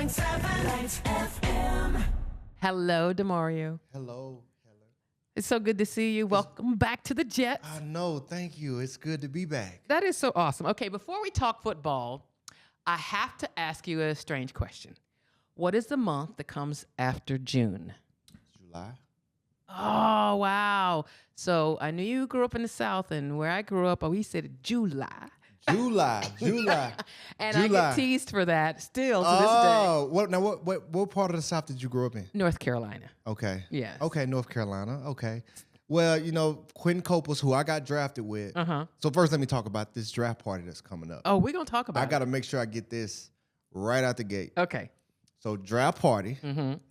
106.7 Lights FM. Hello, Demario. Hello. It's so good to see you. Welcome back to the Jets. I know. Thank you. It's good to be back. That is so awesome. Okay, before we talk football, I have to ask you a strange question. What is the month that comes after June? July. Oh, wow. So I knew you grew up in the South, and where I grew up, we said July. July. And July. I get teased for that still to this day. Oh, what part of the South did you grow up in? North Carolina. Okay. Yes. Okay, North Carolina. Okay. Well, Quentin Copus, who I got drafted with. So first, let me talk about this draft party that's coming up. Oh, we're going to talk about I got to make sure I get this right out the gate. Okay. So draft party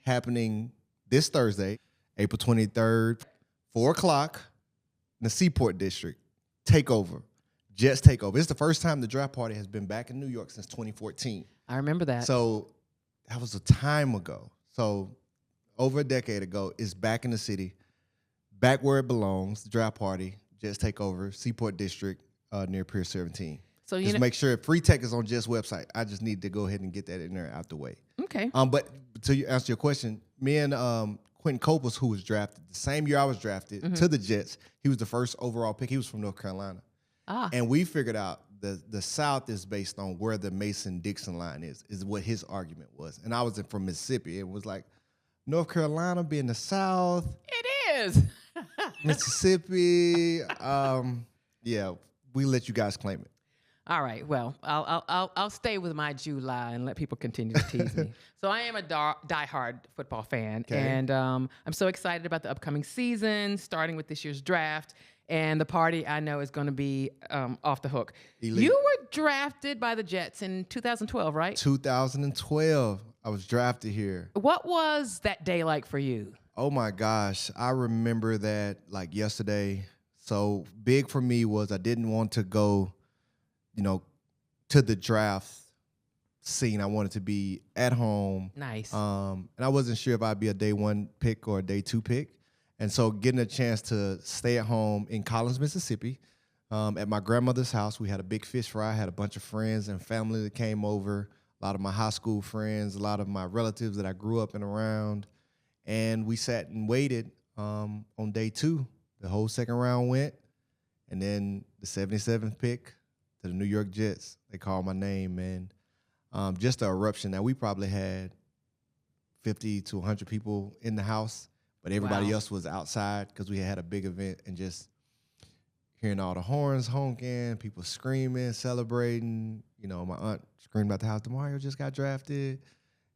happening this Thursday, April 23rd, 4 o'clock in the Seaport District. Takeover. Jets takeover. It's the first time the draft party has been back in New York since 2014. I remember that. So that was a time ago. So over a decade ago, it's back in the city, back where it belongs. The draft party, Jets takeover, Seaport District near Pier 17. So just make sure free tech is on Jets' website. I just need to go ahead and get that in there out the way. Okay. But to answer your question, me and Quentin Copus, who was drafted the same year I was drafted to the Jets, he was the first overall pick. He was from North Carolina. And we figured out the South is based on where the Mason-Dixon line is what his argument was. And I was from Mississippi. It was like North Carolina being the South. It is. Mississippi. Yeah, we let you guys claim it. All right. Well, I'll stay with my July and let people continue to tease me. So I am a diehard football fan, and I'm so excited about the upcoming season, starting with this year's draft. And the party, I know, is going to be off the hook. Elite. You were drafted by the Jets in 2012, right? 2012. I was drafted here. What was that day like for you? Oh, my gosh. I remember that like yesterday. So big for me was I didn't want to go, to the draft scene. I wanted to be at home. Nice. And I wasn't sure if I'd be a day one pick or a day two pick. And so getting a chance to stay at home in Collins, Mississippi, at my grandmother's house, we had a big fish fry. I had a bunch of friends and family that came over, a lot of my high school friends, a lot of my relatives that I grew up and around. And we sat and waited on day two. The whole second round went. And then the 77th pick to the New York Jets, they called my name. And just an eruption. Now, we probably had 50 to 100 people in the house. But everybody else was outside because we had a big event, and just hearing all the horns honking, people screaming, celebrating. My aunt screamed out the house, "Demario just got drafted."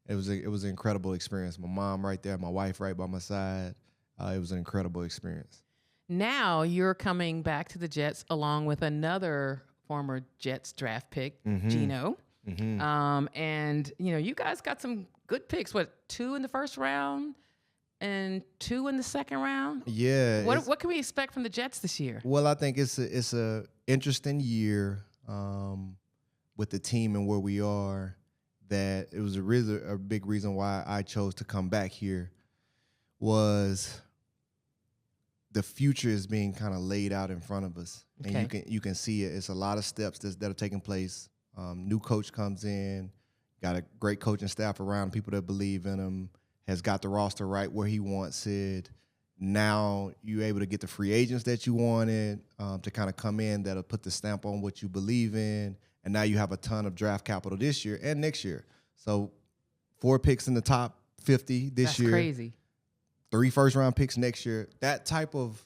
It was an incredible experience. My mom right there, my wife right by my side. It was an incredible experience. Now you're coming back to the Jets along with another former Jets draft pick, Geno. And, you guys got some good picks. What, 2 in the first round? And 2 in the second round? Yeah. What can we expect from the Jets this year? Well, I think it's a interesting year with the team and where we are. That it was a big reason why I chose to come back here was the future is being kind of laid out in front of us, and you can see it. It's a lot of steps that are taking place. New coach comes in, got a great coaching staff around, people that believe in him. Has got the roster right where he wants it. Now you're able to get the free agents that you wanted to kind of come in that'll put the stamp on what you believe in. And now you have a ton of draft capital this year and next year. So 4 picks in the top 50 this year. That's crazy. 3 first-round picks next year. That type of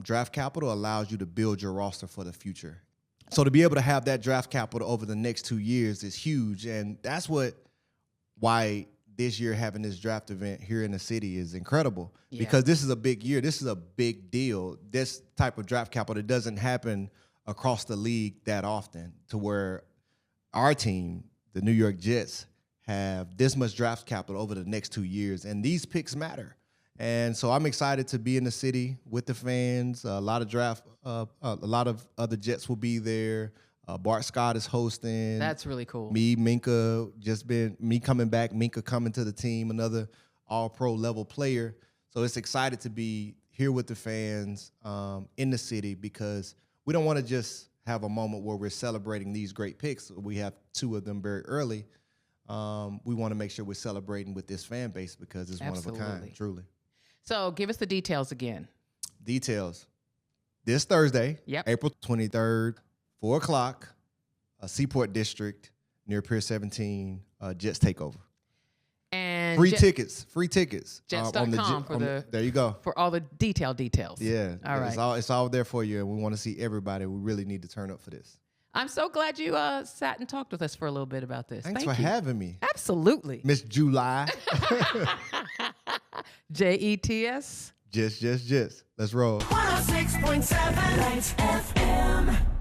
draft capital allows you to build your roster for the future. So to be able to have that draft capital over the next 2 years is huge. And that's why this year having this draft event here in the city is incredible because this is a big year. This is a big deal. This type of draft capital doesn't happen across the league that often to where our team, the New York Jets, have this much draft capital over the next 2 years. And these picks matter. And so I'm excited to be in the city with the fans. A lot of other Jets will be there. Bart Scott is hosting. That's really cool. Minka, me coming back, Minka coming to the team, another all-pro level player. So it's excited to be here with the fans in the city because we don't want to just have a moment where we're celebrating these great picks. We have 2 of them very early. we want to make sure we're celebrating with this fan base because it's one of a kind, Absolutely. truly. So give us the details again. Details. This Thursday, Yep. April 23rd, 4 o'clock, Seaport District near Pier 17, Jets Takeover. And Free tickets. Jets.com there you go. for all the details. Yeah. All right. It's all there for you, and we want to see everybody. We really need to turn up for this. I'm so glad you sat and talked with us for a little bit about this. Thanks Thank for you. having me, Absolutely. Miss July. JETS. Just. Let's roll. 106.7 Lights FM.